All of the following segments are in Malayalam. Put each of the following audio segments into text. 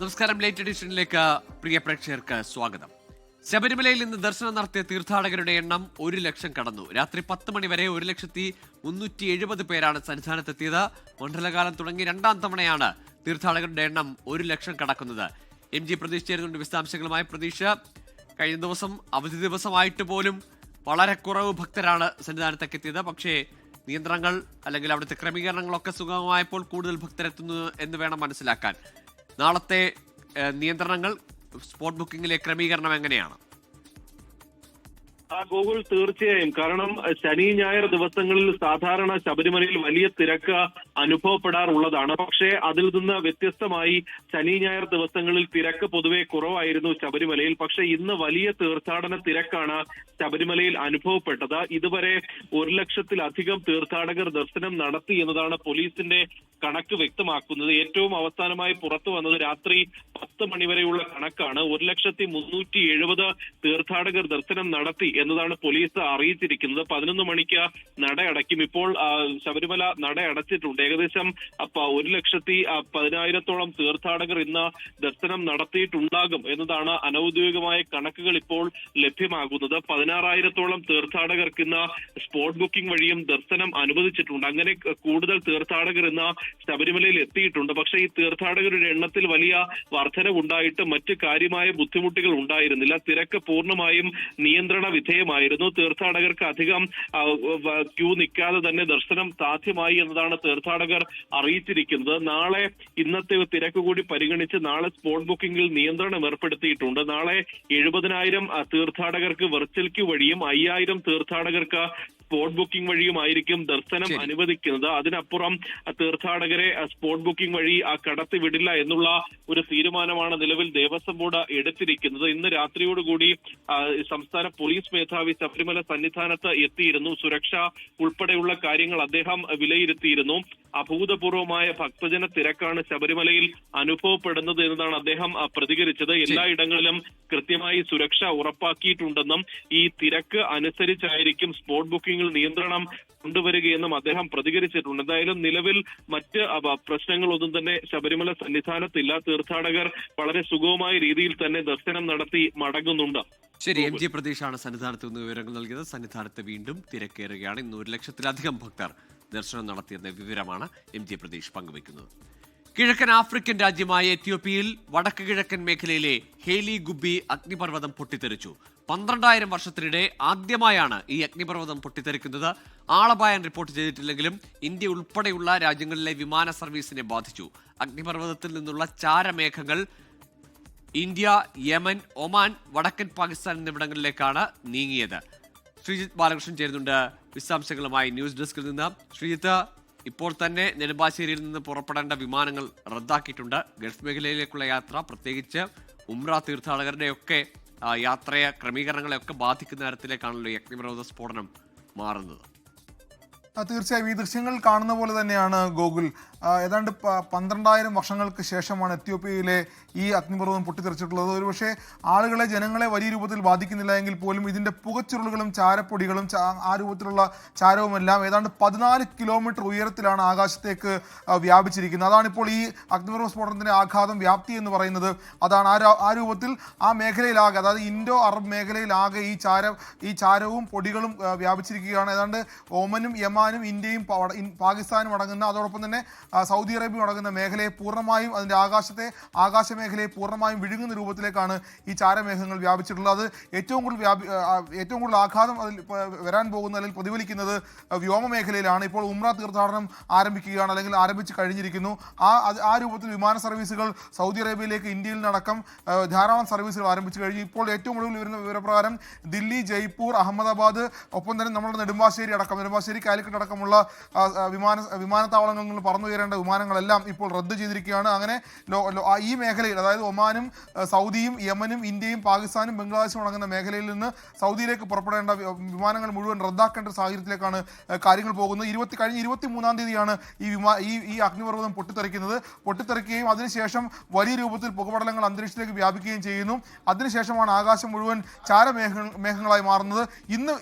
നമസ്കാരം. ലേറ്റ് എഡിഷനിലേക്ക് പ്രിയ പ്രേക്ഷകർക്ക് സ്വാഗതം. ശബരിമലയിൽ ഇന്ന് ദർശനം നടത്തിയ തീർത്ഥാടകരുടെ എണ്ണം 1 ലക്ഷം കടന്നു. രാത്രി 10 മണി വരെ 1,370,000 പേരാണ് സന്നിധാനത്തെത്തിയത്. മണ്ഡലകാലം തുടങ്ങി രണ്ടാം തവണയാണ് തീർത്ഥാടകരുടെ എണ്ണം 1 ലക്ഷം കടക്കുന്നത്. MG പ്രതീഷ് ചേരുന്നുണ്ട് വിശദാംശങ്ങളുമായി. പ്രതീഷ്, കഴിഞ്ഞ ദിവസം അവധി ദിവസമായിട്ട് പോലും വളരെ കുറവ് ഭക്തരാണ് സന്നിധാനത്തേക്ക് എത്തിയത്. പക്ഷേ നിയന്ത്രണങ്ങൾ അല്ലെങ്കിൽ അവിടുത്തെ ക്രമീകരണങ്ങളൊക്കെ സുഗമമായപ്പോൾ കൂടുതൽ ഭക്തരെത്തുന്നു എന്ന് വേണം മനസ്സിലാക്കാൻ. നാളത്തെ നിയന്ത്രണങ്ങൾ, സ്പോട്ട് ബുക്കിംഗിലെ ക്രമീകരണം എങ്ങനെയാണ്? ഗോകുൽ, തീർച്ചയായും. കാരണം ശനി ഞായർ ദിവസങ്ങളിൽ സാധാരണ ശബരിമലയിൽ വലിയ തിരക്ക് അനുഭവപ്പെടാറുള്ളതാണ്. പക്ഷേ അതിൽ നിന്ന് വ്യത്യസ്തമായി ശനി ഞായർ ദിവസങ്ങളിൽ തിരക്ക് പൊതുവെ കുറവായിരുന്നു ശബരിമലയിൽ. പക്ഷേ ഇന്ന് വലിയ തീർത്ഥാടന തിരക്കാണ് ശബരിമലയിൽ അനുഭവപ്പെട്ടത്. ഇതുവരെ 1 ലക്ഷത്തിലധികം തീർത്ഥാടകർ ദർശനം നടത്തി എന്നതാണ് പോലീസിന്റെ കണക്ക് വ്യക്തമാക്കുന്നത്. ഏറ്റവും അവസാനമായി പുറത്തു വന്നത് രാത്രി 10 മണിവരെയുള്ള കണക്കാണ്. 1,370,000 തീർത്ഥാടകർ ദർശനം നടത്തി എന്നതാണ് പോലീസ് അറിയിച്ചിരിക്കുന്നത്. 11 മണിക്ക് നട അടയ്ക്കും. ഇപ്പോൾ ശബരിമല നട അടച്ചിട്ടുണ്ട്. ഏകദേശം 1,10,10,000 തീർത്ഥാടകർ ഇന്ന് ദർശനം നടത്തിയിട്ടുണ്ടാകും എന്നതാണ് അനൌദ്യോഗികമായ കണക്കുകൾ ഇപ്പോൾ ലഭ്യമാകുന്നത്. 16,000 തീർത്ഥാടകർക്ക് ഇന്ന് സ്പോട്ട് ബുക്കിംഗ് വഴിയും ദർശനം അനുവദിച്ചിട്ടുണ്ട്. അങ്ങനെ കൂടുതൽ തീർത്ഥാടകർ ഇന്ന് ശബരിമലയിൽ എത്തിയിട്ടുണ്ട്. പക്ഷേ ഈ തീർത്ഥാടകരുടെ എണ്ണത്തിൽ വലിയ വർധനവുണ്ടായിട്ട് മറ്റ് കാര്യമായ ബുദ്ധിമുട്ടുകൾ ഉണ്ടായിരുന്നില്ല. തിരക്ക് പൂർണ്ണമായും നിയന്ത്രണ വിധേയമായിരുന്നു. തീർത്ഥാടകർക്ക് അധികം ക്യൂ നിൽക്കാതെ തന്നെ ദർശനം സാധ്യമായി എന്നതാണ് തീർത്ഥാടകർ അറിയിച്ചിരിക്കുന്നത്. നാളെ ഇന്നത്തെ തിരക്ക് കൂടി പരിഗണിച്ച് നാളെ സ്പോട്ട് ബുക്കിംഗിൽ നിയന്ത്രണം ഏർപ്പെടുത്തിയിട്ടുണ്ട്. നാളെ 70,000 തീർത്ഥാടകർക്ക് വെർച്വൽ ക്യൂ വഴിയും 5,000 തീർത്ഥാടകർക്ക് സ്പോട്ട് ബുക്കിംഗ് വഴിയുമായിരിക്കും ദർശനം അനുവദിക്കുന്നത്. അതിനപ്പുറം തീർത്ഥാടകരെ സ്പോട്ട് ബുക്കിംഗ് വഴി കടത്തി വിടില്ല എന്നുള്ള ഒരു തീരുമാനമാണ് നിലവിൽ ദേവസ്വം ബോർഡ് എടുത്തിരിക്കുന്നത്. ഇന്ന് രാത്രിയോടുകൂടി സംസ്ഥാന പോലീസ് മേധാവി ശബരിമല സന്നിധാനത്ത് എത്തിയിരുന്നു. സുരക്ഷ ഉൾപ്പെടെയുള്ള കാര്യങ്ങൾ അദ്ദേഹം വിലയിരുത്തിയിരുന്നു. അഭൂതപൂർവമായ ഭക്തജന തിരക്കാണ് ശബരിമലയിൽ അനുഭവപ്പെടുന്നത് എന്നതാണ് അദ്ദേഹം പ്രതികരിച്ചത്. എല്ലായിടങ്ങളിലും കൃത്യമായി സുരക്ഷ ഉറപ്പാക്കിയിട്ടുണ്ടെന്നും ഈ തിരക്ക് അനുസരിച്ചായിരിക്കും സ്പോട്ട് ബുക്കിംഗിൽ നിയന്ത്രണം കൊണ്ടുവരികയെന്നും അദ്ദേഹം പ്രതികരിച്ചിട്ടുണ്ട്. എന്തായാലും നിലവിൽ മറ്റ് പ്രശ്നങ്ങളൊന്നും തന്നെ ശബരിമല സന്നിധാനത്തില്ല. തീർത്ഥാടകർ വളരെ സുഗമമായ രീതിയിൽ തന്നെ ദർശനം നടത്തി മടങ്ങുന്നുണ്ട്. ശരി, MG പ്രതീഷാണ് സന്നിധാനത്ത് നിന്ന് വിവരങ്ങൾ നൽകിയത്. സന്നിധാനത്ത് വീണ്ടും തിരക്കേറുകയാണ്. ഇന്ന് 1 ലക്ഷത്തിലധികം ഭക്തർ ദർശനം നടത്തിയെന്ന വിവരമാണ് MG പ്രതീഷ് പങ്കുവയ്ക്കുന്നത്. കിഴക്കൻ ആഫ്രിക്കൻ രാജ്യമായ എത്യോപ്യയിൽ വടക്ക് കിഴക്കൻ മേഖലയിലെ ഹേലി ഗുബി അഗ്നിപർവ്വതം പൊട്ടിത്തെറിച്ചു. 12,000 വർഷത്തിനിടെ ആദ്യമായാണ് ഈ അഗ്നിപർവ്വതം പൊട്ടിത്തെറിക്കുന്നത്. ആളപായം റിപ്പോർട്ട് ചെയ്തിട്ടില്ലെങ്കിലും ഇന്ത്യ ഉൾപ്പെടെയുള്ള രാജ്യങ്ങളിലെ വിമാന സർവീസിനെ ബാധിച്ചു. അഗ്നിപർവ്വതത്തിൽ നിന്നുള്ള ചാരമേഘങ്ങൾ ഇന്ത്യ, യമൻ, ഒമാൻ, വടക്കൻ പാകിസ്ഥാൻ എന്നിവിടങ്ങളിലേക്കാണ് നീങ്ങിയത്. ശ്രീജിത്ത് ബാലകൃഷ്ണൻ ചേരുന്നുണ്ട് വിശദാംശങ്ങളുമായി ന്യൂസ് ഡെസ്കിൽ നിന്ന്. ശ്രീജിത്ത്, ഇപ്പോൾ തന്നെ നെടുമ്പാശ്ശേരിയിൽ നിന്ന് പുറപ്പെടേണ്ട വിമാനങ്ങൾ റദ്ദാക്കിയിട്ടുണ്ട്. ഗൾഫ് മേഖലയിലേക്കുള്ള യാത്ര, പ്രത്യേകിച്ച് ഉംറ തീർത്ഥാടകരുടെയൊക്കെ യാത്രയെ, ക്രമീകരണങ്ങളെയൊക്കെ ബാധിക്കുന്ന തരത്തിലേക്കാണല്ലോ ഈ അഗ്നിപർവ്വത സ്ഫോടനം മാറുന്നത്. തീർച്ചയായും ഈ ദൃശ്യങ്ങൾ കാണുന്ന പോലെ തന്നെയാണ് ഗോകുൽ. ഏതാണ്ട് 12,000 വർഷങ്ങൾക്ക് ശേഷമാണ് എത്യോപ്യയിലെ ഈ അഗ്നിപർവ്വതം പൊട്ടിത്തെറിച്ചിട്ടുള്ളത്. ഒരുപക്ഷെ ആളുകളെ, ജനങ്ങളെ വലിയ രൂപത്തിൽ ബാധിക്കുന്നില്ല എങ്കിൽ പോലും ഇതിൻ്റെ പുകച്ചുരുളുകളും ചാരപ്പൊടികളും ആ രൂപത്തിലുള്ള ചാരവുമെല്ലാം ഏതാണ്ട് 14 കിലോമീറ്റർ ഉയരത്തിലാണ് ആകാശത്തേക്ക് വ്യാപിച്ചിരിക്കുന്നത്. അതാണിപ്പോൾ ഈ അഗ്നിപർവ്വത സ്ഫോടനത്തിൻ്റെ ആഘാതം, വ്യാപ്തി എന്ന് പറയുന്നത്. അതാണ് ആ രൂപത്തിൽ ആ മേഖലയിലാകെ, അതായത് ഇൻഡോ അറബ് മേഖലയിലാകെ ഈ ചാരവും പൊടികളും വ്യാപിച്ചിരിക്കുകയാണ്. ഏതാണ്ട് ഓമനും യമാനും ഇന്ത്യയും പാകിസ്ഥാനും അടങ്ങുന്ന, അതോടൊപ്പം തന്നെ സൗദി അറേബ്യ അടങ്ങുന്ന മേഖലയെ പൂർണ്ണമായും, അതിൻ്റെ ആകാശമേഖലയെ പൂർണ്ണമായും വിഴുങ്ങുന്ന രൂപത്തിലേക്കാണ് ഈ ചാരമേഘങ്ങൾ വ്യാപിച്ചിട്ടുള്ളത്. അത് ഏറ്റവും കൂടുതൽ ആഘാതം അതിൽ വരാൻ പോകുന്ന, അല്ലെങ്കിൽ പ്രതിഫലിക്കുന്നത് വ്യോമമേഖലയിലാണ്. ഇപ്പോൾ ഉംറ തീർത്ഥാടനം ആരംഭിക്കുകയാണ്, അല്ലെങ്കിൽ ആരംഭിച്ച് കഴിഞ്ഞിരിക്കുന്നു. ആ രൂപത്തിൽ വിമാന സർവീസുകൾ സൗദി അറേബ്യയിലേക്ക് ഇന്ത്യയിൽ നിന്നടക്കം ധാരാളം സർവീസുകൾ ആരംഭിച്ചു കഴിഞ്ഞു. ഇപ്പോൾ ഏറ്റവും ഒടുവിൽ വരുന്ന വിവരപ്രകാരം ദില്ലി, ജയ്പൂർ, അഹമ്മദാബാദ്, ഒപ്പം തന്നെ നമ്മുടെ നെടുമ്പാശ്ശേരി, കാലിക്കറ്റ് അടക്കമുള്ള വിമാനത്താവളങ്ങളിൽ നിന്ന് പറന്നു ഉയരേണ്ട വിമാനങ്ങളെല്ലാം ഇപ്പോൾ റദ്ദ് ചെയ്തിരിക്കുകയാണ്. അങ്ങനെ ഈ മേഖലയിൽ, അതായത് ഒമാനും സൗദിയും യമനും ഇന്ത്യയും പാകിസ്ഥാനും ബംഗ്ലാദേശും അടങ്ങുന്ന മേഖലയിൽ നിന്ന് സൗദിയിലേക്ക് പുറപ്പെടേണ്ട വിമാനങ്ങൾ മുഴുവൻ റദ്ദാക്കേണ്ട സാഹചര്യത്തിലേക്കാണ് കാര്യങ്ങൾ പോകുന്നത്. കഴിഞ്ഞ 23-ാം തീയതിയാണ് ഈ അഗ്നിപർവ്വതം പൊട്ടിത്തെറിക്കുകയും അതിനുശേഷം വലിയ രൂപത്തിൽ പുകപടലങ്ങൾ അന്തരീക്ഷത്തിലേക്ക് വ്യാപിക്കുകയും ചെയ്യുന്നു. അതിനുശേഷമാണ് ആകാശം മുഴുവൻ ചാരമേഘങ്ങളായി മാറുന്നത്.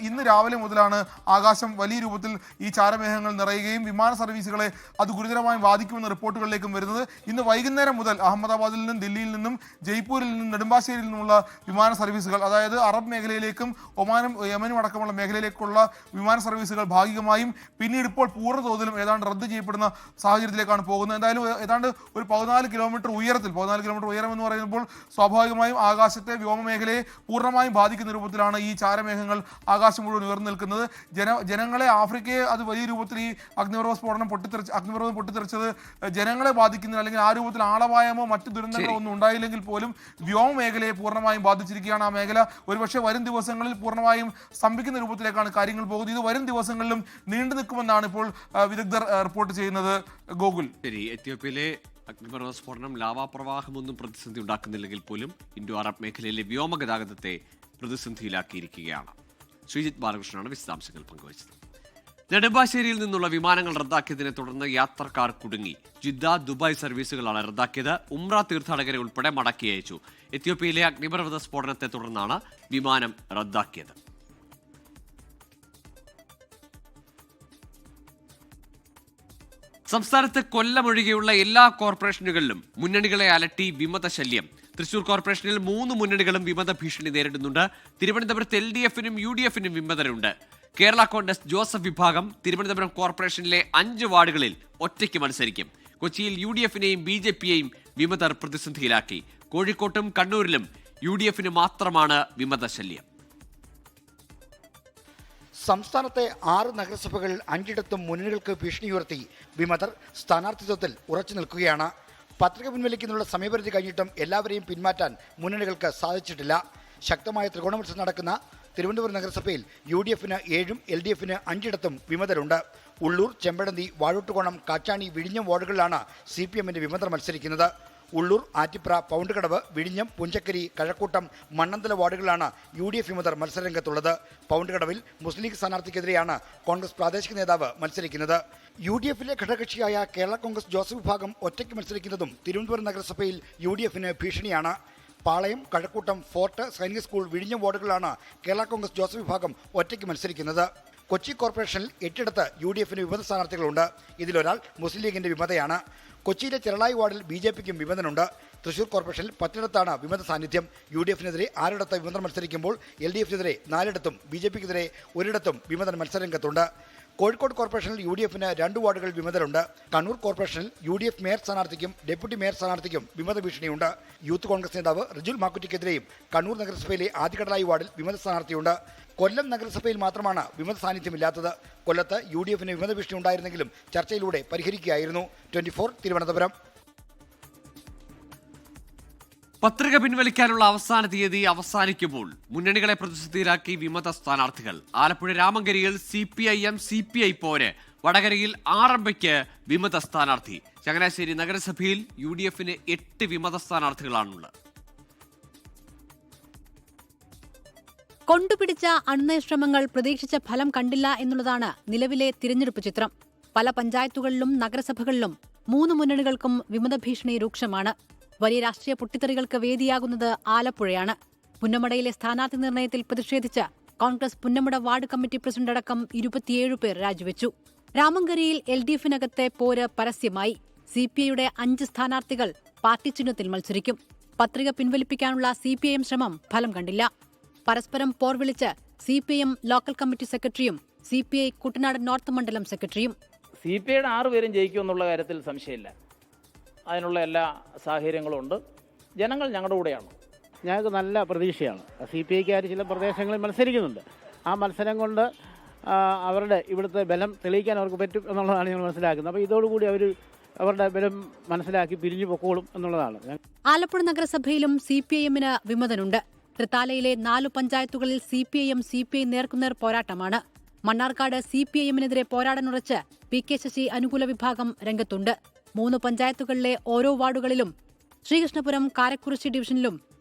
ഇന്ന് രാവിലെ മുതലാണ് ആകാശം വലിയ രൂപത്തിൽ ഈ ചാരമേഘങ്ങൾ നിറയുകയും വിമാന സർവീസുകളെ അത് ഗുരുതരമായി ബാധിക്കുമെന്ന റിപ്പോർട്ടുകളിലേക്കും വരുന്നത്. ഇന്ന് വൈകുന്നേരം മുതൽ അഹമ്മദാബാദിൽ നിന്നും ദില്ലിയിൽ നിന്നും ജയ്പൂരിൽ നിന്നും നെടുമ്പാശ്ശേരിയിൽ നിന്നുമുള്ള വിമാന സർവീസുകൾ, അതായത് അറബ് മേഖലയിലേക്കും ഒമാനും യമനും അടക്കമുള്ള മേഖലയിലേക്കുള്ള വിമാന സർവീസുകൾ ഭാഗികമായും പിന്നീട് ഇപ്പോൾ പൂർണ്ണതോതിലും ഏതാണ്ട് റദ്ദ് ചെയ്യപ്പെടുന്ന സാഹചര്യത്തിലേക്കാണ് പോകുന്നത്. എന്തായാലും ഏതാണ്ട് ഒരു 14 കിലോമീറ്റർ ഉയരം എന്ന് പറയുമ്പോൾ സ്വാഭാവികമായും ആകാശത്തെ വ്യോമമേഖലയെ പൂർണ്ണമായും ബാധിക്കുന്ന രൂപത്തിലാണ് ഈ ചാരമേഘങ്ങൾ ആകാശം മുഴുവൻ ഉയർന്നു നിൽക്കുന്നത്. ജനങ്ങളെ, ആഫ്രിക്കയെ അത് വലിയ രൂപത്തിൽ ഈ അഗ്നിപർവ്വതം പൊട്ടിത്തെറിച്ചത് ജനങ്ങളെ ബാധിക്കുന്ന, അല്ലെങ്കിൽ ആ രൂപത്തിൽ ആളപായമോ മറ്റു ദുരന്തങ്ങളോ ഒന്നും ഉണ്ടായില്ലെങ്കിൽ പോലും വ്യോമമേഖലയെ പൂർണ്ണമായും ബാധിച്ചിരിക്കുകയാണ്. ആ മേഖല ഒരുപക്ഷെ വരും ദിവസങ്ങളിൽ പൂർണ്ണമായും സ്തംഭിക്കുന്ന രൂപത്തിലേക്കാണ് കാര്യങ്ങൾ പോകുന്നത്. ഇത് വരും ദിവസങ്ങളിലും നീണ്ടു നിൽക്കുമെന്നാണ് ഇപ്പോൾ വിദഗ്ധർ റിപ്പോർട്ട് ചെയ്യുന്നത്. ഗോകുൽ, ശരി, എത്യോപ്യയിലെ അഗ്നിപർവ്വത സ്ഫോടനം ലാവാപ്രവാഹമൊന്നും പ്രതിസന്ധി ഉണ്ടാക്കുന്നില്ലെങ്കിൽ പോലും ഇൻഡോ അറബ് മേഖലയിലെ വ്യോമഗതാഗതത്തെ പ്രതിസന്ധിയിലാക്കിയിരിക്കുകയാണ്. ശ്രീജിത്ത് ബാലകൃഷ്ണനാണ് വിശദാംശങ്ങൾ പങ്കുവച്ചത്. നെടുമ്പാശ്ശേരിയിൽ നിന്നുള്ള വിമാനങ്ങൾ റദ്ദാക്കിയതിനെ തുടർന്ന് യാത്രക്കാർ കുടുങ്ങി. ജിദ്ദ, ദുബായ് സർവീസുകളാണ് റദ്ദാക്കിയത്. ഉംറ തീർത്ഥാടകരെ ഉൾപ്പെടെ മടക്കി അയച്ചു. എത്യോപ്യയിലെ അഗ്നിപർവ്വത സ്ഫോടനത്തെ തുടർന്നാണ് വിമാനം റദ്ദാക്കിയത്. സംസ്ഥാനത്ത് കൊല്ലമൊഴികെയുള്ള എല്ലാ കോർപ്പറേഷനുകളിലും മുന്നണികളെ അലട്ടി വിമത ശല്യം. തൃശൂർ കോർപ്പറേഷനിൽ 3 മുന്നണികളും വിമത ഭീഷണി നേരിടുന്നുണ്ട്. തിരുവനന്തപുരത്ത് LDF-നും UDF-നും വിമതരുണ്ട്. കേരള കോൺഗ്രസ് ജോസഫ് വിഭാഗം തിരുവനന്തപുരം കോർപ്പറേഷനിലെ 5 വാർഡുകളിൽ ഒറ്റയ്ക്ക് മത്സരിക്കും. കൊച്ചിയിൽ UDF-നെയും BJP-യെയും വിമതർ പ്രതിസന്ധിയിലാക്കി. കോഴിക്കോട്ടും കണ്ണൂരിലും UDF-ന് മാത്രമാണ് വിമത ശല്യം. സംസ്ഥാനത്തെ 6 നഗരസഭകളിൽ 5ഇടത്തും മുന്നണികൾക്ക് ഭീഷണിയുയർത്തി വിമതർ സ്ഥാനാർത്ഥിത്വത്തിൽ ഉറച്ചു നിൽക്കുകയാണ്. പത്രിക പിൻവലിക്കുന്നതിനുള്ള സമയപരിധി കഴിഞ്ഞിട്ടും എല്ലാവരെയും പിന്മാറ്റാൻ മുന്നണികൾക്ക് സാധിച്ചിട്ടില്ല. ശക്തമായ ത്രികോണ മത്സരം നടക്കുന്ന തിരുവനന്തപുരം നഗരസഭയിൽ UDF-ന് 7ഉം LDF-ന് 5ഇടത്തും വിമതരുണ്ട്. ഉള്ളൂർ, ചെമ്പഴന്തി, വാഴൂട്ടുകോണം, കാച്ചാണി, വിഴിഞ്ഞം വാർഡുകളിലാണ് CPM-ന്റെ വിമതർ മത്സരിക്കുന്നത്. ഉള്ളൂർ, ആറ്റിപ്ര, പൗണ്ടുകടവ്, വിഴിഞ്ഞം, പുഞ്ചക്കരി, കഴക്കൂട്ടം, മണ്ണന്തല വാർഡുകളിലാണ് UDF വിമതർ മത്സരരംഗത്തുള്ളത്. പൗണ്ടുകടവിൽ മുസ്ലിം ലീഗ് സ്ഥാനാർത്ഥിക്കെതിരെയാണ് കോൺഗ്രസ് പ്രാദേശിക നേതാവ് മത്സരിക്കുന്നത്. UDF-ലെ ഘടകകക്ഷിയായ കേരള കോൺഗ്രസ് ജോസഫ് വിഭാഗം ഒറ്റയ്ക്ക് മത്സരിക്കുന്നതും തിരുവനന്തപുരം നഗരസഭയിൽ UDF-ന് ഭീഷണിയാണ്. പാളയം, കഴക്കൂട്ടം, ഫോർട്ട്, സൈനിക സ്കൂൾ, വിഴിഞ്ഞം വാർഡുകളിലാണ് കേരള കോൺഗ്രസ് ജോസഫ് വിഭാഗം ഒറ്റയ്ക്ക് മത്സരിക്കുന്നത്. കൊച്ചി കോർപ്പറേഷനിൽ 8ഇടത്ത് UDF-ന് വിമത സ്ഥാനാർത്ഥികളുണ്ട്. ഇതിലൊരാൾ മുസ്ലിം ലീഗിന്റെ വിമതയാണ്. കൊച്ചിയിലെ ചെറളായി വാർഡിൽ BJP-ക്കും വിമതനുണ്ട്. തൃശൂർ കോർപ്പറേഷനിൽ 10ഇടത്താണ് വിമത സാന്നിധ്യം. UDF-നെതിരെ 6ഇടത്ത് വിമതർ മത്സരിക്കുമ്പോൾ LDF-നെതിരെ 4ഇടത്തും BJP-ക്കെതിരെ 1ഇടത്തും വിമതർ മത്സരരംഗത്തുണ്ട്. കോഴിക്കോട് കോർപ്പറേഷനിൽ UDF-ന് 2 വാർഡുകളിൽ വിമതരുണ്ട്. കണ്ണൂർ കോർപ്പറേഷനിൽ UDF മേയർ സ്ഥാനാർത്ഥിക്കും ഡെപ്യൂട്ടി മേയർ സ്ഥാനാർത്ഥിക്കും വിമത ഭീഷണിയുണ്ട്. യൂത്ത് കോൺഗ്രസ് നേതാവ് റിജുൽ മാക്കുറ്റിക്കെതിരെയും കണ്ണൂർ നഗരസഭയിലെ ആദികടലായി വാർഡിൽ വിമത സ്ഥാനാർത്ഥിയുണ്ട്. കൊല്ലം നഗരസഭയിൽ മാത്രമാണ് വിമത സാന്നിധ്യമില്ലാത്തത്. കൊല്ലത്ത് UDF-ന് വിമത ഭീഷണി ഉണ്ടായിരുന്നെങ്കിലും ചർച്ചയിലൂടെ പരിഹരിക്കുകയായിരുന്നു. 24 തിരുവനന്തപുരം. പത്രിക പിൻവലിക്കാനുള്ള അവസാന തീയതി അവസാനിക്കുമ്പോൾ മുന്നണികളെ പ്രതിസന്ധിയിലാക്കി വിമത സ്ഥാനാർത്ഥികൾ. ആലപ്പുഴ രാമങ്കരിയിൽ CPIM CPI പോര്. വടകരയിൽ ആറമ്പയ്ക്ക് വിമത സ്ഥാനാർത്ഥി. ചങ്ങനാശ്ശേരി നഗരസഭയിൽ UDF-ന് 8 വിമത സ്ഥാനാർത്ഥികളാണുള്ളത്. കൊണ്ടുപിടിച്ച അണുനയ ശ്രമങ്ങൾ പ്രതീക്ഷിച്ച ഫലം കണ്ടില്ല എന്നുള്ളതാണ് നിലവിലെ തിരഞ്ഞെടുപ്പ് ചിത്രം. പല പഞ്ചായത്തുകളിലും നഗരസഭകളിലും 3 മുന്നണികൾക്കും വിമത ഭീഷണി രൂക്ഷമാണ്. വലിയ രാഷ്ട്രീയ പൊട്ടിത്തെറികൾക്ക് വേദിയാകുന്നത് ആലപ്പുഴയാണ്. പുന്നമടയിലെ സ്ഥാനാർത്ഥി നിർണയത്തിൽ പ്രതിഷേധിച്ച് Congress Punnamada ward committee president അടക്കം 27 പേർ രാജിവെച്ചു. രാമങ്കരിയിൽ LDF-നകത്തെ പോര് പരസ്യമായി. CPI-യുടെ 5 സ്ഥാനാർത്ഥികൾ പാർട്ടി ചിഹ്നത്തിൽ മത്സരിക്കും. പത്രിക പിൻവലിപ്പിക്കാനുള്ള CPIM ശ്രമം ഫലം കണ്ടില്ല. പരസ്പരം പോർവിളിച്ച് CPIM ലോക്കൽ കമ്മിറ്റി സെക്രട്ടറിയും CPI കുട്ടനാട് നോർത്ത് മണ്ഡലം സെക്രട്ടറിയും. CPI-യുടെ 6 പേരും ജയിക്കുമെന്നുള്ള കാര്യത്തിൽ സംശയമില്ല. അതിനുള്ള എല്ലാ സാഹചര്യങ്ങളും ഉണ്ട്. ജനങ്ങൾ ഞങ്ങളുടെ കൂടെയാണ്. ഞങ്ങൾക്ക് നല്ല പ്രതീക്ഷയാണ്. CPI-ക്കാർ ചില പ്രദേശങ്ങളിൽ മത്സരിക്കുന്നുണ്ട്. ആ മത്സരം കൊണ്ട് അവരുടെ ഇവിടുത്തെ ബലം തെളിയിക്കാൻ അവർക്ക് പറ്റും എന്നുള്ളതാണ് ഞങ്ങൾ മനസ്സിലാക്കുന്നത്. അപ്പോൾ ഇതോടുകൂടി അവരുടെ ബലം മനസ്സിലാക്കി പിരിഞ്ഞു പൊക്കോളും എന്നുള്ളതാണ്. ആലപ്പുഴ നഗരസഭയിലും CPIM-ന് വിമതനുണ്ട്. തൃത്താലയിലെ 4 പഞ്ചായത്തുകളിൽ CPIM CPI നേർക്കുനേർ പോരാട്ടമാണ്. മണ്ണാർക്കാട് CPIM-നെതിരെ പോരാടാനുറച്ച് PK ശശി അനുകൂല വിഭാഗം രംഗത്തുണ്ട്. 3 പഞ്ചായത്തുകളിലെ ഓരോ വാർഡുകളിലും ശ്രീകൃഷ്ണപുരം, കാരക്കുറിശി ഡിവിഷനിലും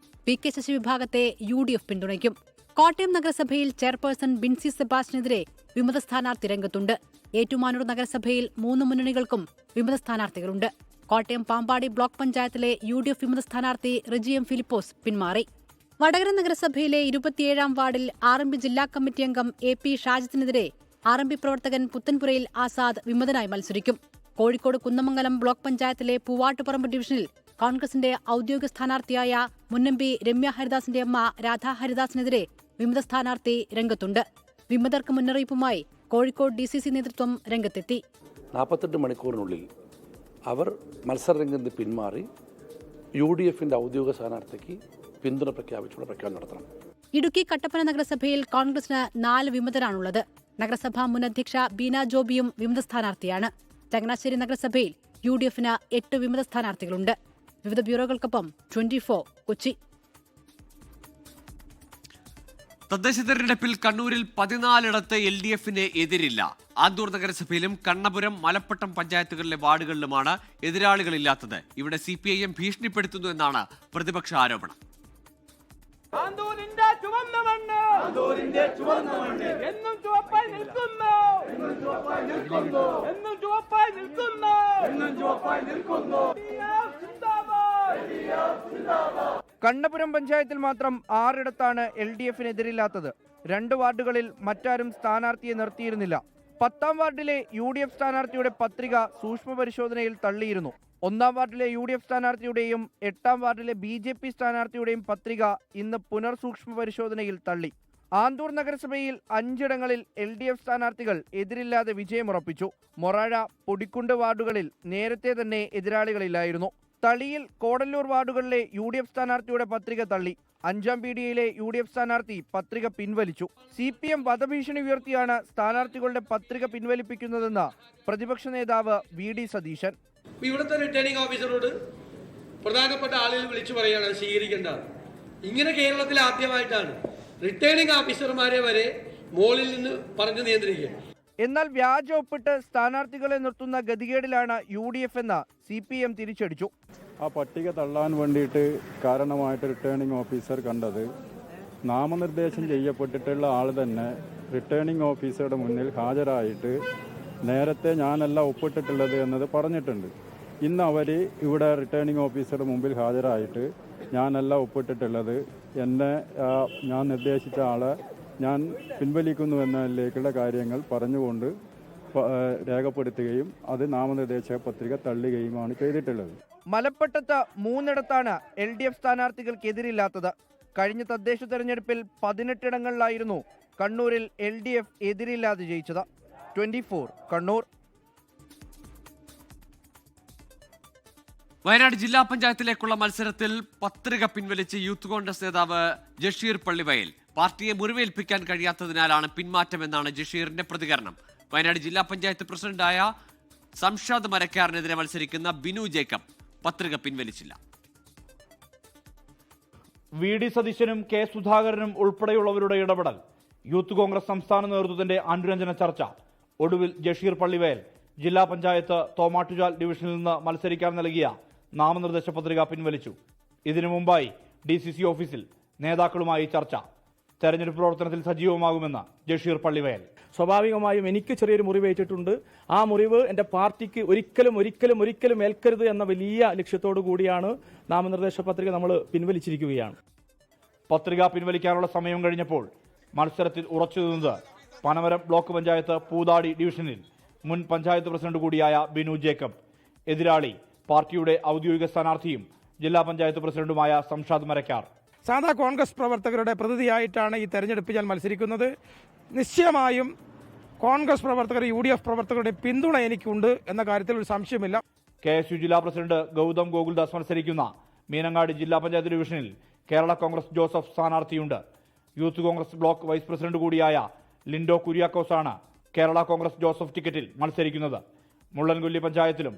PK ശശി വിഭാഗത്തെ UDF പിന്തുണയ്ക്കും. കോട്ടയം നഗരസഭയിൽ ചെയർപേഴ്സൺ ബിൻസി സെബാസ്റ്റിനെതിരെ വിമത സ്ഥാനാർത്ഥി രംഗത്തുണ്ട്. ഏറ്റുമാനൂർ നഗരസഭയിൽ 3 മുന്നണികൾക്കും വിമത സ്ഥാനാർത്ഥികളുണ്ട്. കോട്ടയം പാമ്പാടി ബ്ലോക്ക് പഞ്ചായത്തിലെ UDF വിമത സ്ഥാനാർത്ഥി റിജി M ഫിലിപ്പോസ് പിന്മാറി. വടകര നഗരസഭയിലെ 27-ാം വാർഡിൽ RMP ജില്ലാ കമ്മിറ്റി അംഗം AP ഷാജിത്തിനെതിരെ RMP പ്രവർത്തകൻ പുത്തൻപുരയിൽ ആസാദ് വിമതനായി മത്സരിക്കും. കോഴിക്കോട് കുന്നമംഗലം ബ്ലോക്ക് പഞ്ചായത്തിലെ പൂവാട്ടുപറമ്പ് ഡിവിഷനിൽ കോൺഗ്രസിന്റെ ഔദ്യോഗിക സ്ഥാനാർത്ഥിയായ മുൻ MP രമ്യ ഹരിദാസിന്റെ അമ്മ രാധാ ഹരിദാസിനെതിരെ വിമത സ്ഥാനാർത്ഥി രംഗത്തുണ്ട്. വിമതർക്ക് മുന്നറിയിപ്പുമായി കോഴിക്കോട് DCC നേതൃത്വം രംഗത്തെത്തി. 48 മണിക്കൂറിനുള്ളിൽ അവർ മത്സരരംഗത്ത് പിന്മാറി UDFന്റെ ഔദ്യോഗിക സ്ഥാനാർത്ഥിക്ക് പിന്തുണ പ്രഖ്യാപിച്ചുള്ള പ്രഖ്യാപനം നടത്തണം. ഇടുക്കി കട്ടപ്പന നഗരസഭയിൽ കോൺഗ്രസിന് 4 വിമതരാണുള്ളത്. നഗരസഭാ മുൻ അധ്യക്ഷ ബീന ജോബിയും വിമത സ്ഥാനാർത്ഥിയാണ്. ചങ്ങനാശ്ശേരി നഗരസഭയിൽ UDFന് 8 വിമത സ്ഥാനാർത്ഥികളുണ്ട്. വിവിധ ബ്യൂറോകൾക്കൊപ്പം 24 കൊച്ചി. തദ്ദേശ തെരഞ്ഞെടുപ്പിൽ കണ്ണൂരിൽ 14ഇടത്ത് LDFന് എതിരില്ല. ആന്തൂർ നഗരസഭയിലും കണ്ണപുരം, മലപ്പട്ടം പഞ്ചായത്തുകളിലെ വാർഡുകളിലുമാണ് എതിരാളികളില്ലാത്തത്. ഇവിടെ CPIM ഭീഷണിപ്പെടുത്തുന്നു എന്നാണ് പ്രതിപക്ഷ ആരോപണം. കണ്ണപുരം പഞ്ചായത്തിൽ മാത്രം 6ഇടത്താണ് LDFനെതിരില്ലാത്തത്. 2 വാർഡുകളിൽ മറ്റാരും സ്ഥാനാർത്ഥിയെ നിർത്തിയിരുന്നില്ല. 10ാം വാർഡിലെ UDF സ്ഥാനാർത്ഥിയുടെ പത്രിക സൂക്ഷ്മ പരിശോധനയിൽ തള്ളിയിരുന്നു. 1ാം വാർഡിലെ UDF സ്ഥാനാർത്ഥിയുടെയും 8ാം വാർഡിലെ BJP സ്ഥാനാർത്ഥിയുടെയും പത്രിക ഇന്ന് പുനർസൂക്ഷ്മ പരിശോധനയിൽ തള്ളി. ആന്തൂർ നഗരസഭയിൽ 5ഇടങ്ങളിൽ LDF സ്ഥാനാർത്ഥികൾ എതിരില്ലാതെ വിജയമുറപ്പിച്ചു. മൊറാഴ, പൊടിക്കുണ്ട് വാർഡുകളിൽ നേരത്തെ തന്നെ എതിരാളികളില്ലായിരുന്നു. തളിയിൽ, കോടല്ലൂർ വാർഡുകളിലെ UDF സ്ഥാനാർത്ഥിയുടെ പത്രിക തള്ളി. 5ാം പീടികയിലെ UDF സ്ഥാനാർത്ഥി പത്രിക പിൻവലിച്ചു. CPM വധഭീഷണി ഉയർത്തിയാണ് സ്ഥാനാർത്ഥികളുടെ പത്രിക പിൻവലിപ്പിക്കുന്നതെന്ന് പ്രതിപക്ഷ നേതാവ് VD സതീശൻ. ഇവിടുത്തെ റിട്ടേണിംഗ് ഓഫീസറോട് പ്രധാനപ്പെട്ട ആളുകൾ വിളിച്ചു പറയുകയാണ് സ്വീകരിക്കേണ്ടത്. ഇങ്ങനെ കേരളത്തിൽ ആദ്യമായിട്ടാണ് റിട്ടേണിംഗ് ഓഫീസർമാരെ വരെ മുകളിൽ നിന്ന് പറഞ്ഞു നിയന്ത്രിക്കുക. എന്നാൽ വ്യാജ ഒപ്പിട്ട് സ്ഥാനാർത്ഥികളെ നിർത്തുന്ന ഗതികേടിലാണ് UDF എന്ന് CPM തിരിച്ചടിച്ചു. ആ പട്ടിക തള്ളാൻ വേണ്ടിയിട്ട് കാരണമായിട്ട് റിട്ടേണിംഗ് ഓഫീസർ കണ്ടത് നാമനിർദ്ദേശം ചെയ്യപ്പെട്ടിട്ടുള്ള ആൾ തന്നെ റിട്ടേണിംഗ് ഓഫീസറുടെ മുന്നിൽ ഹാജരായിട്ട് നേരത്തെ ഞാനല്ല ഒപ്പിട്ടിട്ടുള്ളത് എന്നത് പറഞ്ഞിട്ടുണ്ട്. ഇന്ന് അവർ ഇവിടെ റിട്ടേണിംഗ് ഓഫീസറുടെ മുമ്പിൽ ഹാജരായിട്ട് ഞാനല്ല ഒപ്പിട്ടിട്ടുള്ളത്, ഞാൻ നിർദ്ദേശിച്ച ആളെ ഞാൻ പിൻവലിക്കുന്നു എന്നതിലേക്കുള്ള കാര്യങ്ങൾ പറഞ്ഞുകൊണ്ട് രേഖപ്പെടുത്തുകയും അത് നാമനിർദ്ദേശ പത്രിക തള്ളുകയുമാണ് ചെയ്തിട്ടുള്ളത്. മലപ്പട്ടത്ത് 3ഇടത്താണ് LDF സ്ഥാനാർത്ഥികൾക്കെതിരില്ലാത്തത്. കഴിഞ്ഞ തദ്ദേശ തെരഞ്ഞെടുപ്പിൽ 18 ഇടങ്ങളിലായിരുന്നു കണ്ണൂരിൽ LDF എതിരില്ലാതെ ജയിച്ചത്. 24 കണ്ണൂർ. വയനാട് ജില്ലാ പഞ്ചായത്തിലേക്കുള്ള മത്സരത്തിൽ പത്രിക പിൻവലിച്ച് യൂത്ത് കോൺഗ്രസ് നേതാവ് ജഷീർ പള്ളിവയൽ. പാർട്ടിയെ മുറിവേൽപ്പിക്കാൻ കഴിയാത്തതിനാലാണ് പിന്മാറ്റമെന്നാണ് ജഷീറിന്റെ പ്രതികരണം. വയനാട് ജില്ലാ പഞ്ചായത്ത് പ്രസിഡന്റായ സംഷാദ് മരക്കാറിനെതിരെ മത്സരിക്കുന്ന ബിനു ജേക്കബ് പത്രിക പിൻവലിച്ചില്ല. VD സതീശനും K സുധാകരനും ഉൾപ്പെടെയുള്ളവരുടെ ഇടപെടൽ, യൂത്ത് കോൺഗ്രസ് സംസ്ഥാന നേതൃത്വത്തിന്റെ അനുരഞ്ജന ചർച്ച. ഒടുവിൽ ജഷീർ പള്ളിവയൽ ജില്ലാ പഞ്ചായത്ത് തോമാട്ടുചാൽ ഡിവിഷനിൽ നിന്ന് മത്സരിക്കാൻ നൽകിയ നാമനിർദ്ദേശ പത്രിക പിൻവലിച്ചു. ഇതിനു മുമ്പായി DCC ഓഫീസിൽ നേതാക്കളുമായി ചർച്ച. തെരഞ്ഞെടുപ്പ് പ്രവർത്തനത്തിൽ സജീവമാകുമെന്ന് ജഷീർ പള്ളിവയൽ. സ്വാഭാവികമായും എനിക്ക് ചെറിയൊരു മുറിവേറ്റിട്ടുണ്ട്. ആ മുറിവ് എൻ്റെ പാർട്ടിക്ക് ഒരിക്കലും ഏൽക്കരുത് എന്ന വലിയ ലക്ഷ്യത്തോടു കൂടിയാണ് നാമനിർദ്ദേശ പത്രിക നമ്മൾ പിൻവലിച്ചിരിക്കുകയാണ്. പത്രിക പിൻവലിക്കാനുള്ള സമയം കഴിഞ്ഞപ്പോൾ മത്സരത്തിൽ ഉറച്ചു നിന്നത് പനമരം ബ്ലോക്ക് പഞ്ചായത്ത് പൂതാടി ഡിവിഷനിൽ മുൻ പഞ്ചായത്ത് പ്രസിഡന്റ് കൂടിയായ ബിനു ജേക്കബ്. എതിരാളി പാർട്ടിയുടെ ഔദ്യോഗിക സ്ഥാനാർത്ഥിയും ജില്ലാ പഞ്ചായത്ത് പ്രസിഡന്റുമായ സംഷാദ് മരക്കാർ. സാധാ കോൺഗ്രസ് പ്രവർത്തകരുടെ പ്രതിനിധിയായിട്ടാണ് ഈ തെരഞ്ഞെടുപ്പിൽ ഞാൻ മത്സരിക്കുന്നത്. നിശ്ചയമായും കോൺഗ്രസ് പ്രവർത്തകർ, UDF പ്രവർത്തകരുടെ പിന്തുണ എനിക്കുണ്ട് എന്ന കാര്യത്തിൽ ഒരു സംശയമില്ല. KSU ജില്ലാ പ്രസിഡന്റ് ഗൗതം ഗോകുൽദാസ് മത്സരിക്കുന്ന മീനങ്ങാടി ജില്ലാ പഞ്ചായത്ത് ഡിവിഷനിൽ കേരള കോൺഗ്രസ് ജോസഫ് സ്ഥാനാർത്ഥിയുണ്ട്. Youth Congress block vice president കൂടിയായ ലിൻഡോ കുര്യാക്കോസാണ് കേരള കോൺഗ്രസ് ജോസഫ് ടിക്കറ്റിൽ മത്സരിക്കുന്നത്. മുള്ളൻകൊല്ലി പഞ്ചായത്തിലും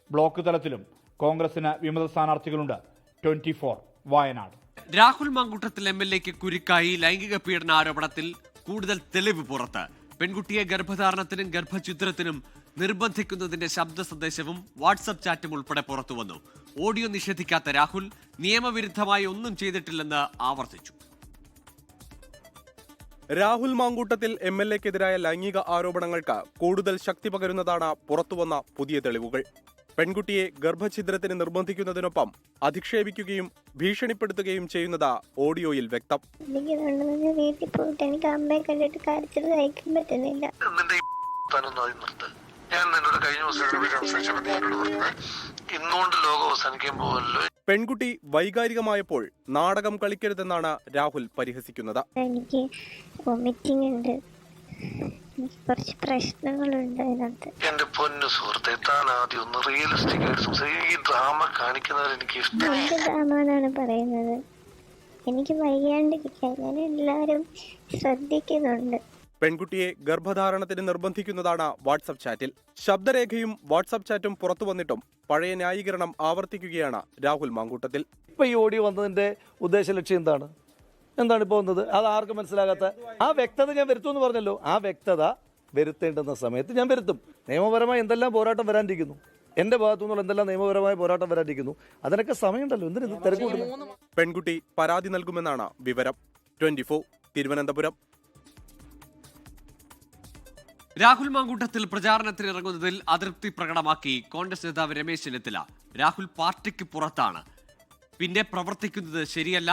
ബ്ലോക്ക് തലത്തിലും കോൺഗ്രസിന് വിമത സ്ഥാനാർത്ഥികളുണ്ട്. 24 വയനാട്. രാഹുൽ മാങ്കൂട്ടത്തിൽ MLAക്ക് കുരുക്കായി ലൈംഗിക പീഡന ആരോപണത്തിൽ കൂടുതൽ തെളിവ് പുറത്ത്. പെൺകുട്ടിയെ ഗർഭധാരണത്തിനും ഗർഭഛിദ്രത്തിനും നിർബന്ധിക്കുന്നതിന്റെ ശബ്ദ സന്ദേശവും വാട്സപ്പ് ചാറ്റും ഉൾപ്പെടെ പുറത്തുവന്നു. ഓഡിയോ നിഷേധിക്കാത്ത രാഹുൽ നിയമവിരുദ്ധമായി ഒന്നും ചെയ്തിട്ടില്ലെന്ന് ആവർത്തിച്ചു. രാഹുൽ മാങ്കൂട്ടത്തിൽ MLAക്കെതിരായ ലൈംഗിക ആരോപണങ്ങൾക്ക് കൂടുതൽ ശക്തി പകരുന്നതാണ് പുറത്തുവന്ന പുതിയ തെളിവുകൾ. പെൺകുട്ടിയെ ഗർഭഛിദ്രത്തിന് നിർബന്ധിക്കുന്നതിനൊപ്പം അധിക്ഷേപിക്കുകയും ഭീഷണിപ്പെടുത്തുകയും ചെയ്യുന്നത് ഓഡിയോയിൽ വ്യക്തം. എനിക്ക് വീട്ടിൽ പോയിട്ട് എനിക്ക് അമ്മയെ കണ്ടിട്ട് കരച്ചിൽ സഹിക്കാൻ പറ്റുന്നില്ല. ഞാൻ നിന്നോട് കഴിഞ്ഞ ദിവസം സംസാരിച്ചപ്പോൾ ഇന്നുകൊണ്ട് ലോകം അവസാനിക്കാൻ പോവല്ലോ. പെൺകുട്ടി വൈകാരികമായപ്പോൾ നാടകം കളിക്കരുതെന്നാണ് രാഹുൽ പരിഹസിക്കുന്നത്. എനിക്ക് വോമിറ്റിംഗ് ഉണ്ട്, കുറച്ച് പ്രശ്നങ്ങളുണ്ട് അതിനകത്ത്. എന്റെ പൊന്നു സുഹൃത്തെ, താൻ ആദ്യം ഒന്ന് റിയലിസ്റ്റിക് ആയിട്ട് സംസാരിക്കും. ഈ ഡ്രാമ കാണിക്കുന്നവർ എനിക്ക് ഇഷ്ടം. ഡ്രാമ എന്നാണ് പറയുന്നത്. എനിക്ക് വയ്യാണ്ടിരിക്കാൻ ഞാൻ എല്ലാവരും ശ്രദ്ധിക്കുന്നുണ്ട്. പെൺകുട്ടിയെ ഗർഭധാരണത്തിന് നിർബന്ധിക്കുന്നതാണ് വാട്സപ്പ് ചാറ്റിൽ. ശബ്ദരേഖയും വാട്സപ്പ് ചാറ്റും പുറത്തു വന്നിട്ടും പഴയ ന്യായീകരണം ആവർത്തിക്കുകയാണ് രാഹുൽ മാങ്കൂട്ടത്തിൽ. ഇപ്പൊ ഈ ഓഡിയോ വന്നതിന്റെ ഉദ്ദേശ ലക്ഷ്യം എന്താണ് ഇപ്പോൾ വന്നത്? അത് ആർക്കും മനസ്സിലാകാത്ത ആ വ്യക്തത ഞാൻ വരുത്തുമെന്ന് പറഞ്ഞല്ലോ. ആ വ്യക്തത വരുത്തേണ്ടുന്ന സമയത്ത് ഞാൻ വരുത്തും. നിയമപരമായി എന്തെല്ലാം പോരാട്ടം വരാനിരിക്കുന്നു, എന്റെ ഭാഗത്തു നിന്നുള്ള എന്തെല്ലാം നിയമപരമായ പോരാട്ടം വരാനിരിക്കുന്നു, അതിനൊക്കെ സമയമുണ്ടല്ലോ. എന്തിനു തിരക്കുകൂട്ടുന്നു? പെൺകുട്ടി പരാതി നൽകുമെന്നാണ് വിവരം. 24 തിരുവനന്തപുരം. രാഹുൽ മാങ്കൂട്ടത്തിൽ പ്രചാരണത്തിന് ഇറങ്ങുന്നതിൽ അതൃപ്തി പ്രകടമാക്കി കോൺഗ്രസ് നേതാവ് രമേശ് ചെന്നിത്തല. രാഹുൽ പാർട്ടിക്ക് പുറത്താണ്, പിന്നെ പ്രവർത്തിക്കുന്നത് ശരിയല്ല,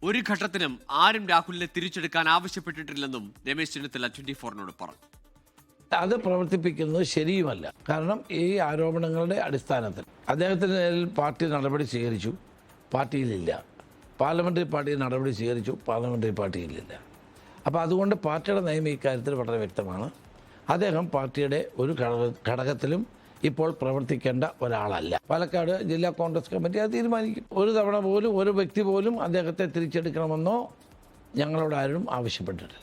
ഒരു ഘട്ടത്തിനും ആരും രാഹുലിനെ തിരിച്ചെടുക്കാൻ ആവശ്യപ്പെട്ടിട്ടില്ലെന്നും രമേശ് ചെന്നിത്തല 24-നോട് പറഞ്ഞു. അത് പ്രവർത്തിപ്പിക്കുന്നത് ശരിയുമല്ല. കാരണം ഈ ആരോപണങ്ങളുടെ അടിസ്ഥാനത്തിൽ അദ്ദേഹത്തിന് നേരിൽ പാർട്ടി നടപടി സ്വീകരിച്ചു, പാർട്ടിയിലില്ല. പാർലമെൻ്ററി പാർട്ടി നടപടി സ്വീകരിച്ചു, പാർലമെൻ്ററി പാർട്ടിയിലില്ല. അപ്പോൾ അതുകൊണ്ട് പാർട്ടിയുടെ നയം ഇക്കാര്യത്തിൽ വളരെ വ്യക്തമാണ്. അദ്ദേഹം പാർട്ടിയുടെ ഒരു ഘടകത്തിലും ഇപ്പോൾ പ്രവർത്തിക്കേണ്ട ഒരാളല്ല. പാലക്കാട് ജില്ലാ കോൺഗ്രസ് കമ്മിറ്റി അത് തീരുമാനിക്കും. ഒരു തവണ പോലും ഒരു വ്യക്തി പോലും അദ്ദേഹത്തെ തിരിച്ചെടുക്കണമെന്നോ ഞങ്ങളോട് ആരും ആവശ്യപ്പെട്ടിട്ടില്ല.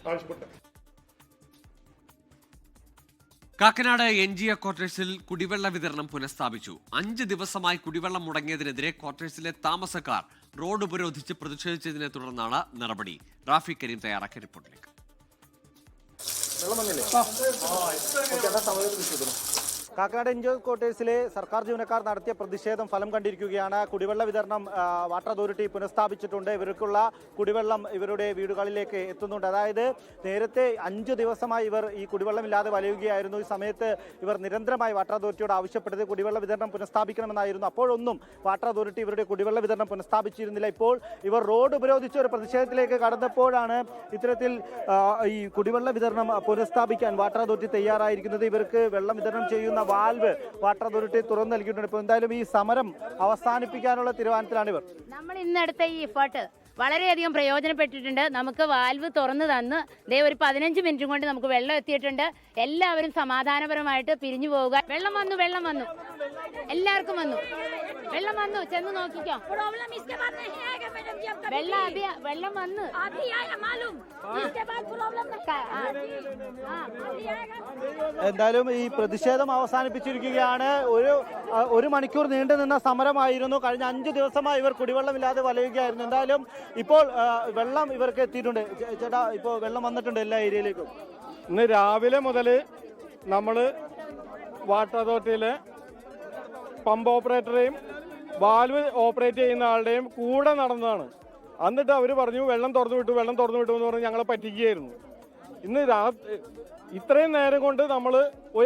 കാക്കനാട് NGA ക്വാർട്ടേഴ്സിൽ കുടിവെള്ള വിതരണം പുനഃസ്ഥാപിച്ചു. 5 ദിവസമായി കുടിവെള്ളം മുടങ്ങിയതിനെതിരെ ക്വാർട്ടേഴ്സിലെ താമസക്കാർ റോഡ് ഉപരോധിച്ച് പ്രതിഷേധിച്ചതിനെ തുടർന്നാണ് നടപടി. റാഫി കരീം തയ്യാറാക്കിയ റിപ്പോർട്ടിലേക്ക്. കാക്കനാട് NGO ക്വാർട്ടേഴ്സിലെ സർക്കാർ ജീവനക്കാർ നടത്തിയ പ്രതിഷേധം ഫലം കണ്ടിരിക്കുകയാണ്. കുടിവെള്ള വിതരണം വാട്ടർ അതോറിറ്റി പുനഃസ്ഥാപിച്ചിട്ടുണ്ട്. ഇവർക്കുള്ള കുടിവെള്ളം ഇവരുടെ വീടുകളിലേക്ക് എത്തുന്നുണ്ട്. അതായത് നേരത്തെ 5 ദിവസമായി ഇവർ ഈ കുടിവെള്ളമില്ലാതെ വലയുകയായിരുന്നു. ഈ സമയത്ത് ഇവർ നിരന്തരമായി വാട്ടർ അതോറിറ്റിയോട് ആവശ്യപ്പെട്ടത് കുടിവെള്ള വിതരണം പുനഃസ്ഥാപിക്കണമെന്നായിരുന്നു. അപ്പോഴൊന്നും വാട്ടർ അതോറിറ്റി ഇവരുടെ കുടിവെള്ള വിതരണം പുനഃസ്ഥാപിച്ചിരുന്നില്ല. ഇപ്പോൾ ഇവർ റോഡ് ഉപരോധിച്ച ഒരു പ്രതിഷേധത്തിലേക്ക് കടന്നപ്പോഴാണ് ഇത്തരത്തിൽ ഈ കുടിവെള്ള വിതരണം പുനഃസ്ഥാപിക്കാൻ വാട്ടർ അതോറിറ്റി തയ്യാറായിരിക്കുന്നത്. ഇവർക്ക് വെള്ളം വിതരണം ചെയ്യുന്ന വാൽവ് വാട്ടർ അതോറിറ്റി തുറന്നു നൽകിയിട്ടുണ്ട്. ഇപ്പോൾ എന്തായാലും ഈ സമരം അവസാനിപ്പിക്കാനുള്ള തീരുമാനത്തിലാണ് ഇവർ. നമ്മൾ ഇന്നെടുത്ത ഈ എഫേർട്ട് വളരെയധികം പ്രയോജനപ്പെട്ടിട്ടുണ്ട്. നമുക്ക് വാൽവ് തുറന്നു തന്ന് ഒരു 15 മിനിറ്റ് കൊണ്ട് നമുക്ക് വെള്ളം എത്തിയിട്ടുണ്ട്. എല്ലാവരും സമാധാനപരമായിട്ട് പിരിഞ്ഞു പോവുക. വെള്ളം വന്നു എല്ലാവർക്കും വന്നു. വെള്ളം വന്നു, ചെന്ന് നോക്കിക്കോ. വെള്ളം വന്നു. എന്തായാലും ഈ പ്രതിഷേധം അവസാനിപ്പിച്ചിരിക്കുകയാണ്. ഒരു മണിക്കൂർ നീണ്ടു നിന്ന സമരമായിരുന്നു. കഴിഞ്ഞ 5 ദിവസമായി ഇവർ കുടിവെള്ളമില്ലാതെ വലയുകയായിരുന്നു. എന്തായാലും ഇപ്പോൾ വെള്ളം ഇവർക്ക് എത്തിയിട്ടുണ്ട്. ചേട്ടാ, ഇപ്പോൾ വെള്ളം വന്നിട്ടുണ്ട് എല്ലാ ഏരിയയിലേക്കും. ഇന്ന് രാവിലെ മുതൽ നമ്മൾ വാട്ടർ അതോറിറ്റിയിലെ പമ്പ് ഓപ്പറേറ്ററെയും വാൽവ് ഓപ്പറേറ്റ് ചെയ്യുന്ന ആളുടെയും കൂടെ നടന്നതാണ്. എന്നിട്ട് അവർ പറഞ്ഞു വെള്ളം തുറന്നു വിട്ടു എന്ന് പറഞ്ഞ് ഞങ്ങളെ പറ്റിക്കുകയായിരുന്നു. ഇന്ന് ഇത്രയും നേരം കൊണ്ട് നമ്മൾ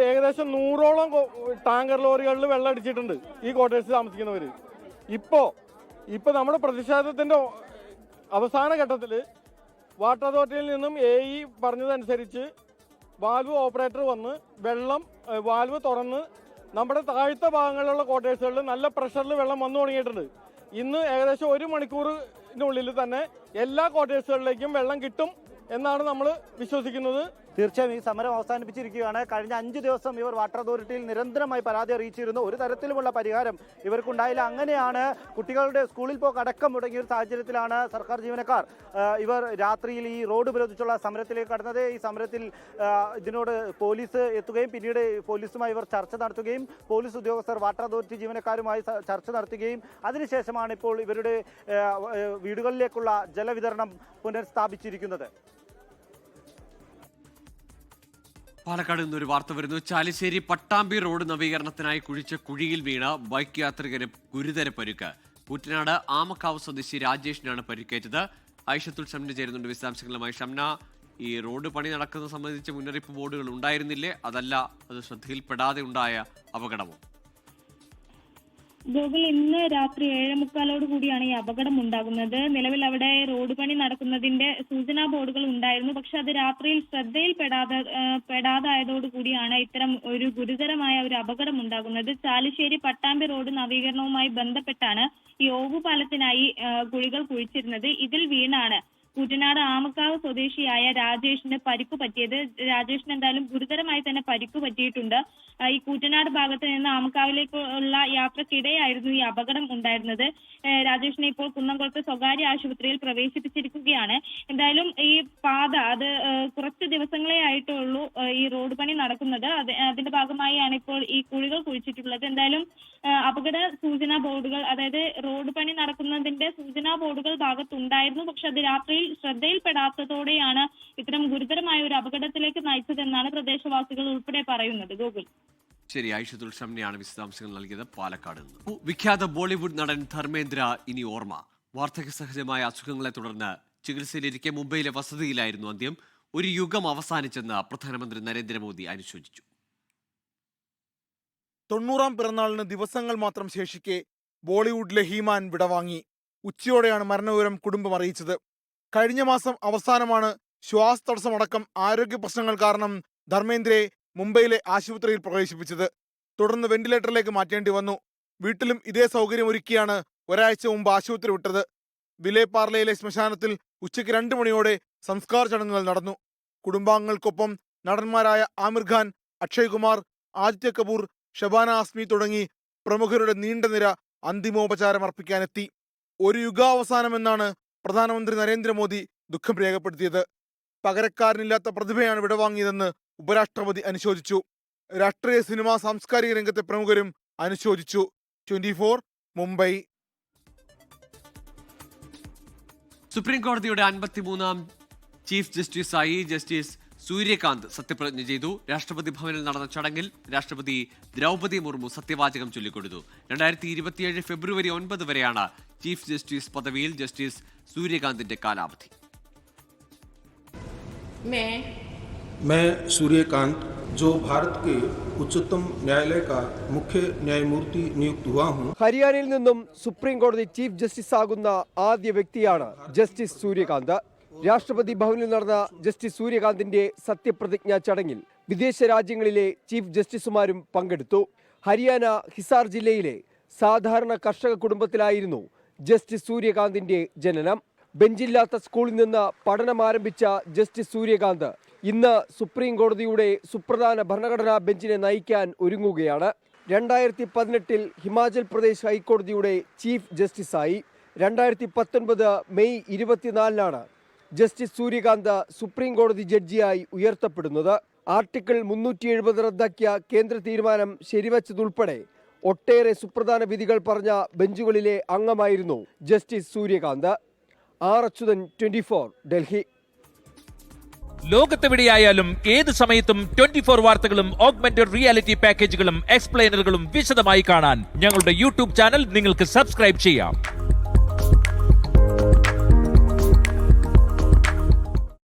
ഏകദേശം 100ഓളം ടാങ്കർ ലോറികളിൽ വെള്ളം അടിച്ചിട്ടുണ്ട് ഈ ക്വാർട്ടേഴ്സിൽ താമസിക്കുന്നവർ. ഇപ്പോൾ നമ്മുടെ പ്രതിഷേധത്തിൻ്റെ അവസാന ഘട്ടത്തിൽ വാട്ടർ അതോറിറ്റിയിൽ നിന്നും AE പറഞ്ഞതനുസരിച്ച് വാൽവ് ഓപ്പറേറ്റർ വന്ന് വാൽവ് തുറന്ന് നമ്മുടെ താഴ്ത്ത ഭാഗങ്ങളിലുള്ള ക്വാർട്ടേഴ്സുകളിൽ നല്ല പ്രഷറിൽ വെള്ളം വന്നു തുടങ്ങിയിട്ടുണ്ട്. ഇന്ന് ഏകദേശം 1 മണിക്കൂറിനുള്ളിൽ തന്നെ എല്ലാ ക്വാർട്ടേഴ്സുകളിലേക്കും വെള്ളം കിട്ടും എന്നാണ് നമ്മൾ വിശ്വസിക്കുന്നത്. തീർച്ചയായും ഈ സമരം അവസാനിപ്പിച്ചിരിക്കുകയാണ്. കഴിഞ്ഞ 5 ദിവസം ഇവർ വാട്ടർ അതോറിറ്റിയിൽ നിരന്തരമായി പരാതി അറിയിച്ചിരുന്നു. ഒരു തരത്തിലുമുള്ള പരിഹാരം ഇവർക്കുണ്ടായില്ല. അങ്ങനെയാണ് കുട്ടികളുടെ സ്കൂളിൽ പോക്കടക്കം മുടങ്ങിയ ഒരു സാഹചര്യത്തിലാണ് സർക്കാർ ജീവനക്കാർ ഇവർ രാത്രിയിൽ ഈ റോഡ് ഉപരോധിച്ചുള്ള സമരത്തിലേക്ക് കടന്നത്. ഈ സമരത്തിൽ ഇതിനോട് പോലീസ് എത്തുകയും പിന്നീട് പോലീസുമായി ഇവർ ചർച്ച നടത്തുകയും പോലീസ് ഉദ്യോഗസ്ഥർ വാട്ടർ അതോറിറ്റി ജീവനക്കാരുമായി ചർച്ച നടത്തുകയും അതിനുശേഷമാണ് ഇപ്പോൾ ഇവരുടെ വീടുകളിലേക്കുള്ള ജലവിതരണം പുനഃസ്ഥാപിച്ചിരിക്കുന്നത്. പാലക്കാട് നിന്നൊരു വാർത്ത വരുന്നു. ചാലിശ്ശേരി പട്ടാമ്പി റോഡ് നവീകരണത്തിനായി കുഴിച്ച കുഴിയിൽ വീണ ബൈക്ക് യാത്രികന് ഗുരുതര പരുക്ക്. കൂറ്റനാട് ആമക്കാവ് സ്വദേശി രാജേഷിനാണ് പരിക്കേറ്റത്. ഐഷത്തുൽ ഷംന ചേരുന്നുണ്ട് വിശദാംശങ്ങളുമായി. ഷംന, ഈ റോഡ് പണി നടക്കുന്നത് സംബന്ധിച്ച് മുന്നറിയിപ്പ് ബോർഡുകൾ ഉണ്ടായിരുന്നില്ലേ? അതല്ല അത് ശ്രദ്ധയിൽപ്പെടാതെ ഉണ്ടായ അപകടമോ? ഗോകുൽ, ഇന്ന് രാത്രി 7:45 കൂടിയാണ് ഈ അപകടം ഉണ്ടാകുന്നത്. നിലവിൽ അവിടെ റോഡ് പണി നടക്കുന്നതിന്റെ സൂചനാ ബോർഡുകൾ ഉണ്ടായിരുന്നു. പക്ഷെ അത് രാത്രിയിൽ പെടാതായതോടുകൂടിയാണ് ഇത്തരം ഒരു ഗുരുതരമായ ഒരു അപകടം ഉണ്ടാകുന്നത്. ചാലിശ്ശേരി പട്ടാമ്പി റോഡ് നവീകരണവുമായി ബന്ധപ്പെട്ടാണ് ഈ ഓവുപാലത്തിനായി കുഴികൾ കുഴിച്ചിരുന്നത്. ഇതിൽ വീണാണ് കൂറ്റനാട് ആമക്കാവ് സ്വദേശിയായ രാജേഷിന് പരിക്ക് പറ്റിയത്. രാജേഷിന് എന്തായാലും ഗുരുതരമായി തന്നെ പരിക്ക് പറ്റിയിട്ടുണ്ട്. ഈ കൂറ്റനാട് ഭാഗത്ത് നിന്ന് ആമക്കാവിലേക്കുള്ള യാത്രക്കിടെയായിരുന്നു ഈ അപകടം ഉണ്ടായിരുന്നത്. രാജേഷിനെ ഇപ്പോൾ കുന്നംകുളത്ത് സ്വകാര്യ ആശുപത്രിയിൽ പ്രവേശിപ്പിച്ചിരിക്കുകയാണ്. എന്തായാലും ഈ പാത അത് കുറച്ച് ദിവസങ്ങളെ ആയിട്ടുള്ളൂ ഈ റോഡ് പണി നടക്കുന്നത്. അതിന്റെ ഭാഗമായാണ് ഇപ്പോൾ ഈ കുഴികൾ കുഴിച്ചിട്ടുള്ളത്. എന്തായാലും അപകട സൂചനാ ബോർഡുകൾ, അതായത് റോഡ് പണി നടക്കുന്നതിന്റെ സൂചനാ ബോർഡുകൾ ഭാഗത്തുണ്ടായിരുന്നു. പക്ഷെ അത് രാത്രിയിൽ ശ്രദ്ധയിൽപ്പെടാത്തതോടെയാണ് ഇത്തരം ഗുരുതരമായ ഒരു അപകടത്തിലേക്ക് നയിച്ചതെന്നാണ് പ്രദേശവാസികൾ ഉൾപ്പെടെ പറയുന്നത്. ഗോകുൽ. ശരി, ഐഷത്തുൽ ഷംനയാണ് വിശദാംശങ്ങൾ നൽകിയത് പാലക്കാട് നിന്ന്. വിഖ്യാത ബോളിവുഡ് നടൻ ധർമ്മേന്ദ്ര ഇനി ഓർമ്മ. വാർദ്ധക്യ സഹജമായ അസുഖങ്ങളെ തുടർന്ന് ചികിത്സയിലിരിക്കെ മുംബൈയിലെ വസതിയിലായിരുന്നു അന്ത്യം. ഒരു യുഗം അവസാനിച്ചെന്ന് പ്രധാനമന്ത്രി നരേന്ദ്രമോദി അനുശോചിച്ചു. 90-ാം പിറന്നാളിന് ദിവസങ്ങൾ മാത്രം ശേഷിക്കെ ബോളിവുഡിലെ ഹീമാൻ വിടവാങ്ങി. ഉച്ചയോടെയാണ് മരണവിവരം കുടുംബം അറിയിച്ചത്. കഴിഞ്ഞ മാസം അവസാനമാണ് ശ്വാസതടസ്സമടക്കം ആരോഗ്യ പ്രശ്നങ്ങൾ കാരണം ധർമ്മേന്ദ്രയെ മുംബൈയിലെ ആശുപത്രിയിൽ പ്രവേശിപ്പിച്ചത്. തുടർന്ന് വെന്റിലേറ്ററിലേക്ക് മാറ്റേണ്ടി വന്നു. വീട്ടിലും ഇതേ സൗകര്യം ഒരുക്കിയാണ് ഒരാഴ്ച മുമ്പ് ആശുപത്രി വിട്ടത്. വിലേപാർലയിലെ ശ്മശാനത്തിൽ ഉച്ചയ്ക്ക് 2 മണിയോടെ സംസ്കാര ചടങ്ങുകൾ നടന്നു. കുടുംബാംഗങ്ങൾക്കൊപ്പം നടന്മാരായ ആമിർ ഖാൻ, അക്ഷയ് കുമാർ, ആദിത്യ കപൂർ, ഷബാന ആസ്മി തുടങ്ങി പ്രമുഖരുടെ നീണ്ട നിര അന്തിമോപചാരം അർപ്പിക്കാനെത്തി. ഒരു യുഗാവസാനമെന്നാണ് പ്രധാനമന്ത്രി നരേന്ദ്രമോദി ദുഃഖം രേഖപ്പെടുത്തിയത്. പകരക്കാരനില്ലാത്ത പ്രതിഭയാണ് വിടവാങ്ങിയതെന്ന് ഉപരാഷ്ട്രപതി അനുശോചിച്ചു. രാഷ്ട്രീയ, സിനിമാ, സാംസ്കാരിക രംഗത്തെ പ്രമുഖരും അനുശോചിച്ചു. 24 മുംബൈ. സുപ്രീം കോടതിയുടെ 53-ാം ചീഫ് ജസ്റ്റിസായി ജസ്റ്റിസ് സൂര്യകാന്ത് സത്യപ്രതിജ്ഞ ചെയ്തു. രാഷ്ട്രപതി ഭവനിൽ നടന്ന ചടങ്ങിൽ രാഷ്ട്രപതി ദ്രൗപദി മുർമു സത്യവാചകം ചൊല്ലിക്കൊടുത്തു. 2027 ഫെബ്രുവരി 9 വരെയാണ് ചീഫ് ജസ്റ്റിസ് പദവിയിൽ ജസ്റ്റിസ് സൂര്യകാന്തിന്റെ കാലാവധി. मैं सूर्यकांत, जो भारत के उच्चतम न्यायालय का मुख्य न्यायमूर्ति नियुक्त हुआ हूं. ഹരിയാനയിൽ നിന്നും സുപ്രീം കോടതി ചീഫ് ജസ്റ്റിസ് ആകുന്ന ആദ്യ വ്യക്തിയാണ് ജസ്റ്റിസ് സൂര്യകാന്ത്. രാഷ്ട്രപതി ഭവനിൽ നടന്ന ജസ്റ്റിസ് സൂര്യകാന്തിന്റെ സത്യപ്രതിജ്ഞാ ചടങ്ങിൽ വിദേശ രാജ്യങ്ങളിലെ ചീഫ് ജസ്റ്റിസുമാരും പങ്കെടുത്തു. ഹരിയാന ഹിസാർ ജില്ലയിലെ സാധാരണ കർഷക കുടുംബത്തിലായിരുന്നു ജസ്റ്റിസ് സൂര്യകാന്തിന്റെ ജനനം. ബെഞ്ചില്ലാത്ത സ്കൂളിൽ നിന്ന് പഠനം ആരംഭിച്ച ജസ്റ്റിസ് സൂര്യകാന്ത് ഇന്ന് സുപ്രീം കോടതിയുടെ സുപ്രധാന ഭരണഘടനാ ബെഞ്ചിനെ നയിക്കാൻ ഒരുങ്ങുകയാണ്. 2018 ഹിമാചൽ പ്രദേശ് ഹൈക്കോടതിയുടെ ചീഫ് ജസ്റ്റിസായി. 2019 മെയ് 24 ജസ്റ്റിസ് സൂര്യകാന്ത് സുപ്രീം കോടതി ജഡ്ജിയായി ഉയർത്തപ്പെടുന്നത്. ആർട്ടിക്കിൾ 370 റദ്ദാക്കിയ കേന്ദ്ര തീരുമാനം ശരിവച്ചതുൾപ്പെടെ ഒട്ടേറെ സുപ്രധാന വിധികൾ പറഞ്ഞ ബെഞ്ചുകളിലെ അംഗമായിരുന്നു ജസ്റ്റിസ് സൂര്യകാന്ത്. ആർ അച്യുതൻ, 24 ഡൽഹി. ലോകത്തെവിടെയായാലും ഏത് സമയത്തും 24 വാർത്തകളും ഓഗ്മെന്റഡ് റിയാലിറ്റി പാക്കേജുകളും എക്സ്പ്ലെയിനറുകളും വിശദമായി കാണാൻ ഞങ്ങളുടെ യൂട്യൂബ് ചാനൽ നിങ്ങൾക്ക് സബ്സ്ക്രൈബ് ചെയ്യാം.